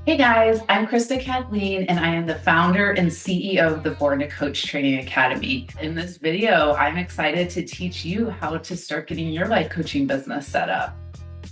Hey guys, I'm Krista Kathleen, and I am the founder and CEO of the Born to Coach Training Academy. In this video, I'm excited to teach you how to start getting your life coaching business set up.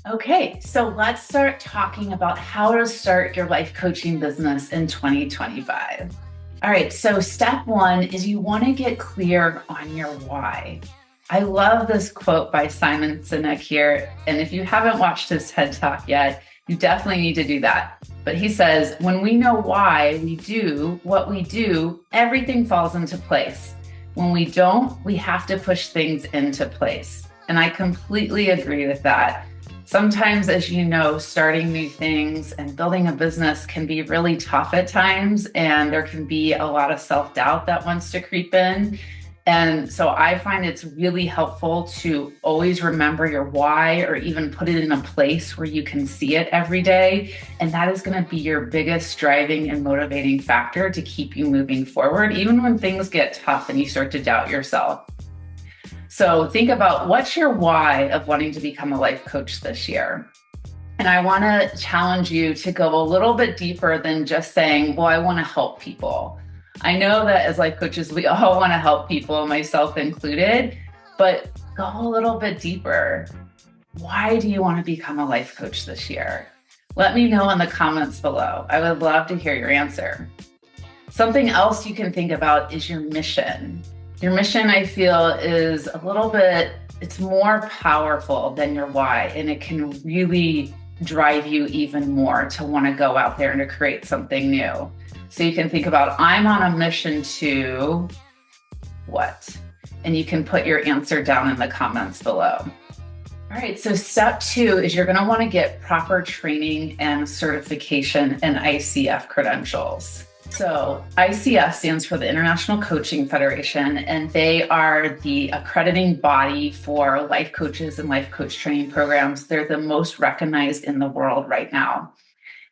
Okay, so let's start talking about how to start your life coaching business in 2025. All right, so step one is you want to get clear on your why. I love this quote by Simon Sinek here, and if you haven't watched his TED Talk yet, you definitely need to do that. But he says, when we know why we do what we do, everything falls into place. When we don't, we have to push things into place. And I completely agree with that. Sometimes, as you know, starting new things and building a business can be really tough at times, and there can be a lot of self-doubt that wants to creep in. And so I find it's really helpful to always remember your why, or even put it in a place where you can see it every day. And that is going to be your biggest driving and motivating factor to keep you moving forward, even when things get tough and you start to doubt yourself. So think about, what's your why of wanting to become a life coach this year? And I want to challenge you to go a little bit deeper than just saying, well, I want to help people. I know that as life coaches, we all want to help people, myself included, but go a little bit deeper. Why do you want to become a life coach this year? Let me know in the comments below. I would love to hear your answer. Something else you can think about is your mission. Your mission, I feel, is it's more powerful than your why, and it can really drive you even more to want to go out there and to create something new. So you can think about, I'm on a mission to what? And you can put your answer down in the comments below. All right, so step two is you're going to want to get proper training and certification and ICF credentials. So ICF stands for the International Coaching Federation, and they are the accrediting body for life coaches and life coach training programs. They're the most recognized in the world right now.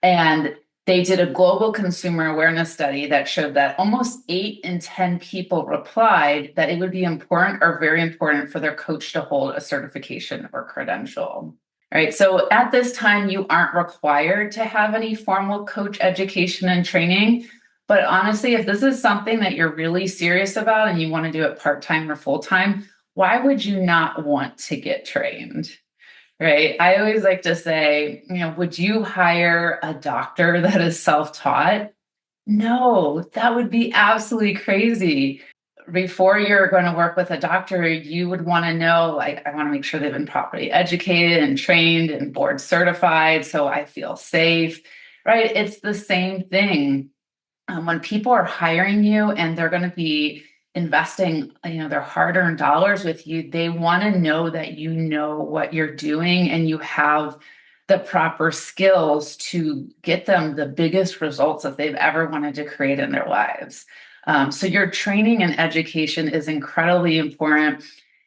And they did a global consumer awareness study that showed that almost 8 in 10 people replied that it would be important or very important for their coach to hold a certification or credential. All right, so at this time, you aren't required to have any formal coach education and training. But honestly, if this is something that you're really serious about and you want to do it part-time or full-time, why would you not want to get trained? Right? I always like to say, would you hire a doctor that is self-taught? No, that would be absolutely crazy. Before you're going to work with a doctor, you would want to know, I want to make sure they've been properly educated and trained and board certified, so I feel safe, right? It's the same thing. When people are hiring you and they're going to be investing, their hard-earned dollars with you, they want to know that you know what you're doing and you have the proper skills to get them the biggest results that they've ever wanted to create in their lives. So your training and education is incredibly important.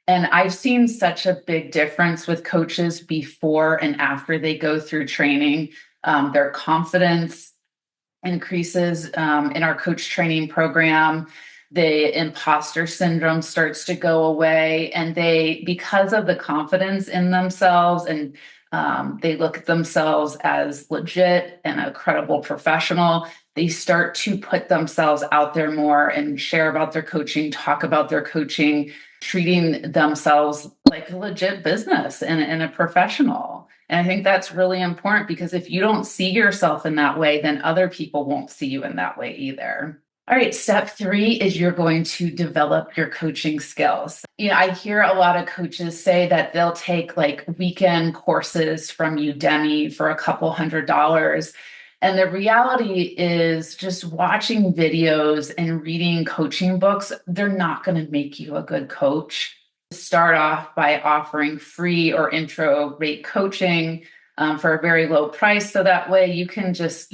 And I've seen such a big difference with coaches before and after they go through training. Their confidence increases in our coach training program. The imposter syndrome starts to go away, and because of the confidence in themselves, and they look at themselves as legit and a credible professional, they start to put themselves out there more and share about their coaching, talk about their coaching, treating themselves like a legit business and a professional. And I think that's really important, because if you don't see yourself in that way, then other people won't see you in that way either. All right, step 3 is you're going to develop your coaching skills. I hear a lot of coaches say that they'll take weekend courses from Udemy for a couple $100s. And the reality is, just watching videos and reading coaching books, they're not going to make you a good coach. Start off by offering free or intro rate coaching for a very low price. So that way you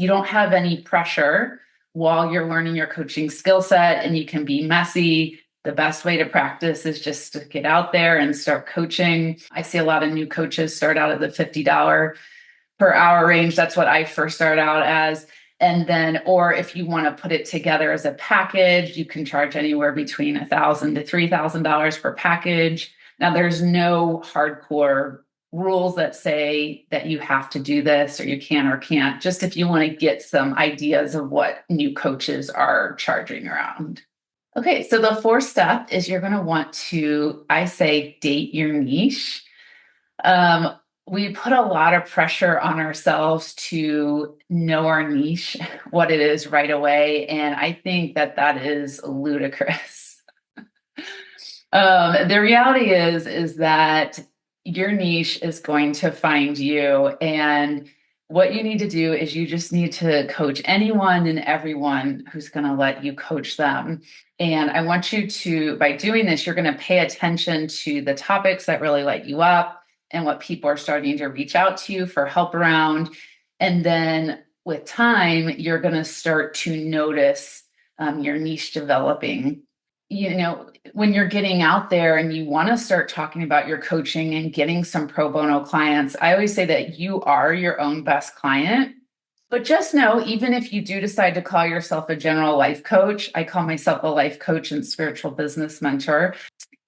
don't have any pressure while you're learning your coaching skill set, and you can be messy. The best way to practice is just to get out there and start coaching. I see a lot of new coaches start out at the $50 per hour range. That's what I first started out as. And then, or if you want to put it together as a package, you can charge anywhere between $1,000 to $3,000 per package. Now, there's no hardcore rules that say that you have to do this or you can or can't, just if you want to get some ideas of what new coaches are charging around. Okay, so the fourth step is you're going to want to, I say, date your niche. Um, we put a lot of pressure on ourselves to know our niche, what it is right away. And I think that that is ludicrous. The reality is that your niche is going to find you. And what you need to do is you just need to coach anyone and everyone who's going to let you coach them. And I want you to, by doing this, you're going to pay attention to the topics that really light you up and what people are starting to reach out to you for help around. And then with time, you're going to start to notice your niche developing. You know, when you're getting out there and you want to start talking about your coaching and getting some pro bono clients, I always say that you are your own best client. But just know, even if you do decide to call yourself a general life coach, I call myself a life coach and spiritual business mentor.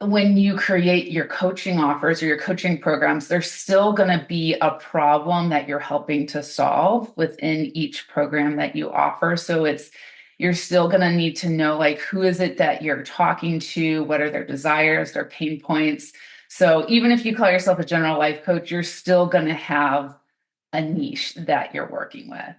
When you create your coaching offers or your coaching programs, there's still going to be a problem that you're helping to solve within each program that you offer. So you're still going to need to know, like, who is it that you're talking to? What are their desires, their pain points? So even if you call yourself a general life coach, you're still going to have a niche that you're working with.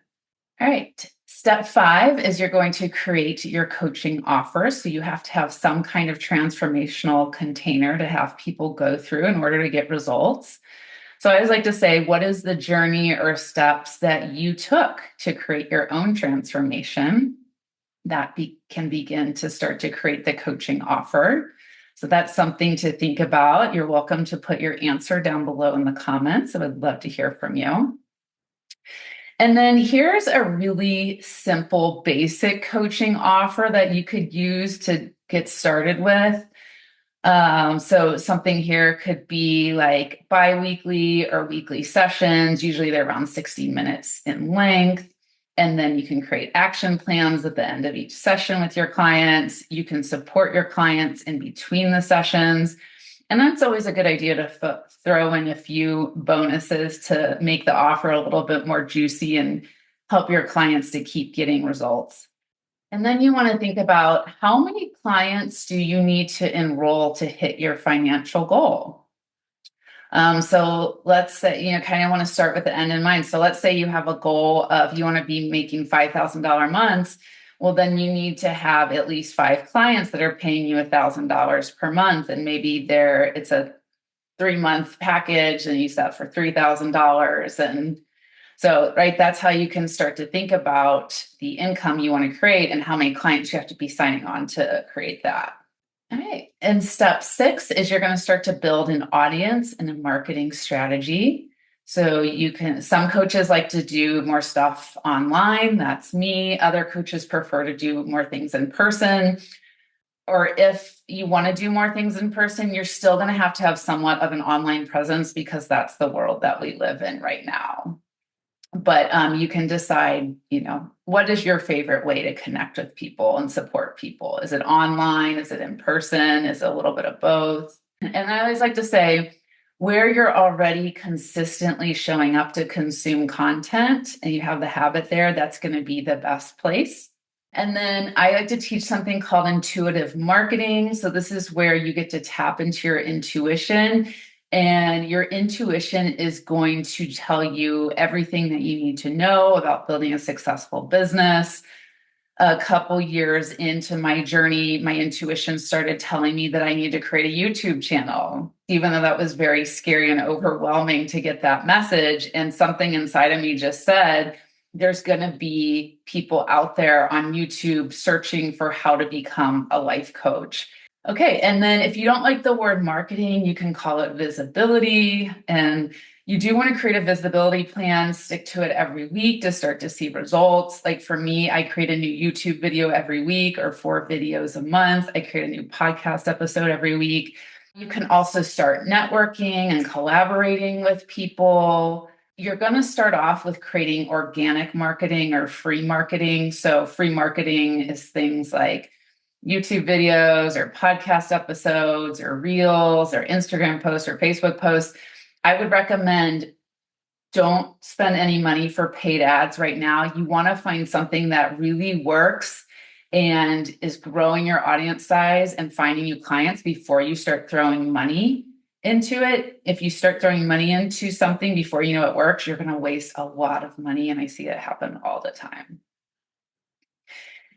All right. Step 5 is you're going to create your coaching offer. So you have to have some kind of transformational container to have people go through in order to get results. So I always like to say, what is the journey or steps that you took to create your own transformation? That can begin to start to create the coaching offer. So that's something to think about. You're welcome to put your answer down below in the comments. I would love to hear from you. And then here's a really simple, basic coaching offer that you could use to get started with. So something here could be like bi-weekly or weekly sessions. Usually they're around 60 minutes in length. And then you can create action plans at the end of each session with your clients. You can support your clients in between the sessions. And that's always a good idea to throw in a few bonuses to make the offer a little bit more juicy and help your clients to keep getting results. And then you want to think about, how many clients do you need to enroll to hit your financial goal? So let's say, kind of want to start with the end in mind. So let's say you have a goal of you want to be making $5,000 months. Well, then you need to have at least 5 clients that are paying you $1,000 per month. And maybe it's a 3-month package and you set for $3,000. And so, right, that's how you can start to think about the income you want to create and how many clients you have to be signing on to create that. All right. And step 6 is you're going to start to build an audience and a marketing strategy. So some coaches like to do more stuff online. That's me. Other coaches prefer to do more things in person. Or if you want to do more things in person, you're still going to have somewhat of an online presence because that's the world that we live in right now. But you can decide, what is your favorite way to connect with people and support people? Is it online? Is it in person? Is it a little bit of both? And I always like to say, where you're already consistently showing up to consume content and you have the habit there, that's going to be the best place. And then I like to teach something called intuitive marketing. So this is where you get to tap into your intuition. And your intuition is going to tell you everything that you need to know about building a successful business. A couple years into my journey, my intuition started telling me that I need to create a YouTube channel, even though that was very scary and overwhelming to get that message. And something inside of me just said, there's going to be people out there on YouTube searching for how to become a life coach. Okay, and then if you don't like the word marketing, you can call it visibility. And you do want to create a visibility plan, stick to it every week to start to see results. Like for me, I create a new YouTube video every week or 4 videos a month. I create a new podcast episode every week. You can also start networking and collaborating with people. You're going to start off with creating organic marketing or free marketing. So free marketing is things like YouTube videos or podcast episodes or reels or Instagram posts or Facebook posts. I would recommend don't spend any money for paid ads right now. You want to find something that really works and is growing your audience size and finding new clients before you start throwing money into it. If you start throwing money into something before you know it works, you're going to waste a lot of money. And I see it happen all the time.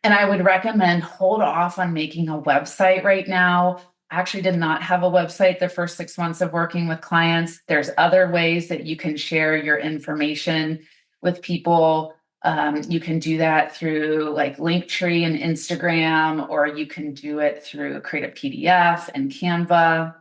And I would recommend hold off on making a website right now. I actually did not have a website the first 6 months of working with clients. There's other ways that you can share your information with people. You can do that through like Linktree and Instagram, or you can do it through create a PDF and Canva.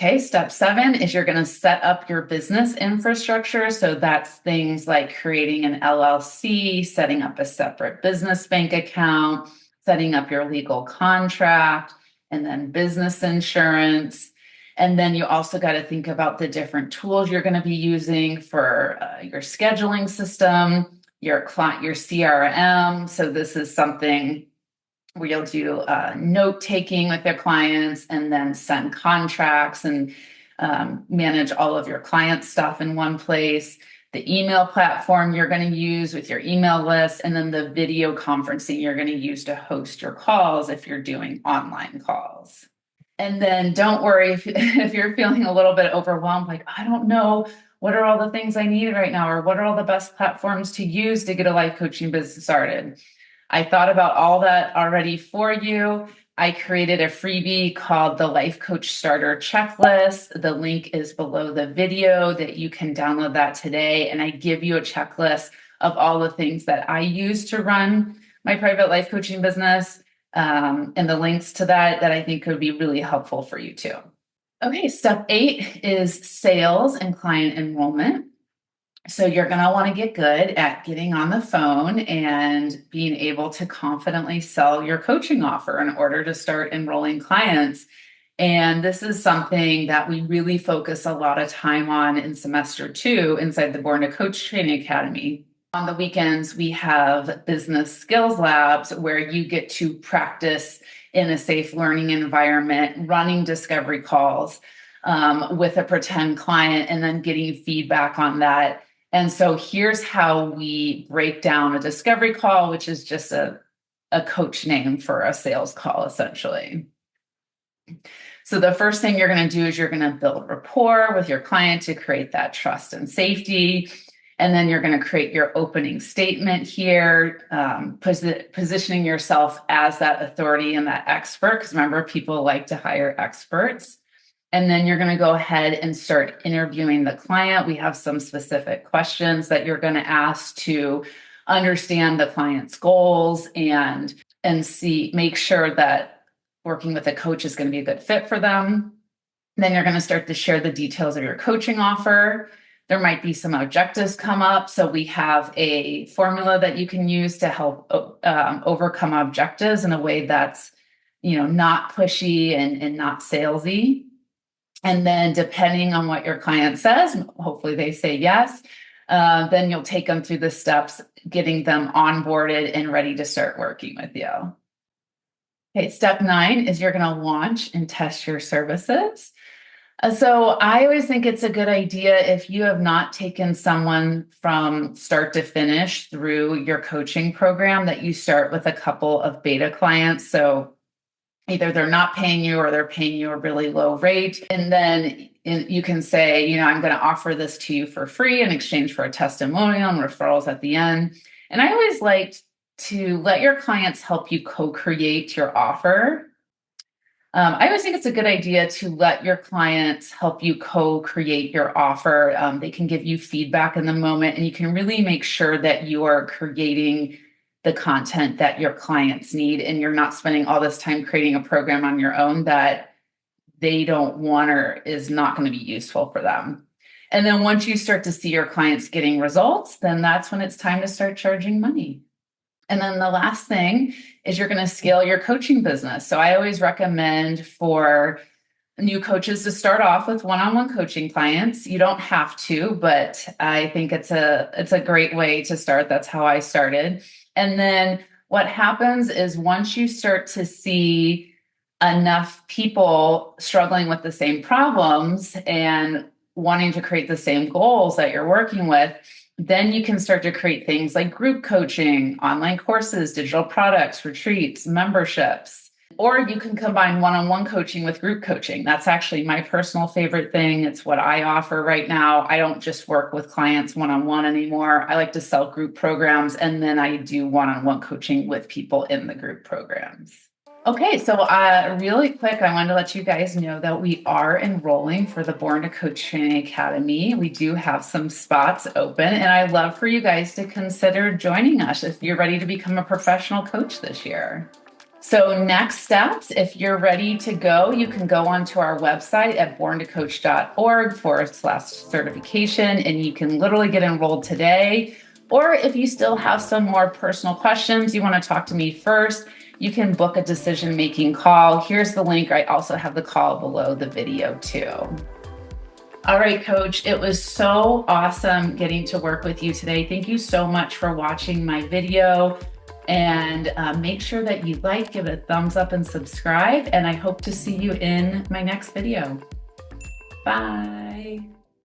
Okay, step 7 is you're going to set up your business infrastructure. So that's things like creating an LLC, setting up a separate business bank account, setting up your legal contract, and then business insurance. And then you also got to think about the different tools you're going to be using for your scheduling system, your CRM. So this is something where you'll do note taking with your clients and then send contracts and manage all of your client stuff in one place. The email platform you're going to use with your email list, and then the video conferencing you're going to use to host your calls if you're doing online calls. And then don't worry if you're feeling a little bit overwhelmed, like, I don't know, what are all the things I need right now? Or what are all the best platforms to use to get a life coaching business started? I thought about all that already for you. I created a freebie called the Life Coach Starter Checklist. The link is below the video that you can download that today. And I give you a checklist of all the things that I use to run my private life coaching business, and the links to that I think could be really helpful for you too. Okay, step 8 is sales and client enrollment. So you're going to want to get good at getting on the phone and being able to confidently sell your coaching offer in order to start enrolling clients. And this is something that we really focus a lot of time on in semester 2 inside the Born to Coach Training Academy. On the weekends, we have business skills labs where you get to practice in a safe learning environment, running discovery calls with a pretend client, and then getting feedback on that. And so here's how we break down a discovery call, which is just a coach name for a sales call, essentially. So the first thing you're going to do is you're going to build rapport with your client to create that trust and safety. And then you're going to create your opening statement here, positioning yourself as that authority and that expert, because remember, people like to hire experts. And then you're going to go ahead and start interviewing the client. We have some specific questions that you're going to ask to understand the client's goals and make sure that working with a coach is going to be a good fit for them. Then you're going to start to share the details of your coaching offer. There might be some objectives come up. So we have a formula that you can use to help overcome objectives in a way that's, not pushy and not salesy. And then depending on what your client says, hopefully they say yes, then you'll take them through the steps, getting them onboarded and ready to start working with you. Okay, step 9 is you're going to launch and test your services. So I always think it's a good idea if you have not taken someone from start to finish through your coaching program that you start with a couple of beta clients. So either they're not paying you or they're paying you a really low rate. And then you can say, I'm going to offer this to you for free in exchange for a testimonial and referrals at the end. And I always liked to let your clients help you co-create your offer. I always think it's a good idea to let your clients help you co-create your offer. They can give you feedback in the moment, and you can really make sure that you are creating the content that your clients need, and you're not spending all this time creating a program on your own that they don't want or is not going to be useful for them. And then once you start to see your clients getting results, then that's when it's time to start charging money. And then the last thing is you're going to scale your coaching business. So I always recommend for new coaches to start off with one-on-one coaching clients. You don't have to, but I think it's a great way to start. That's how I started. And then what happens is once you start to see enough people struggling with the same problems and wanting to create the same goals that you're working with, then you can start to create things like group coaching, online courses, digital products, retreats, memberships. Or you can combine one-on-one coaching with group coaching. That's actually my personal favorite thing. It's what I offer right now. I don't just work with clients one-on-one anymore. I like to sell group programs, and then I do one-on-one coaching with people in the group programs. Okay, so really quick, I wanted to let you guys know that we are enrolling for the Born to Coach Training Academy. We do have some spots open, and I'd love for you guys to consider joining us if you're ready to become a professional coach this year. So next steps, if you're ready to go, you can go onto our website at borntocoach.org/certification, and you can literally get enrolled today. Or if you still have some more personal questions, you want to talk to me first, you can book a decision-making call. Here's the link. I also have the call below the video too. All right, Coach, it was so awesome getting to work with you today. Thank you so much for watching my video. And make sure that you like, give it a thumbs up, and subscribe. And I hope to see you in my next video. Bye.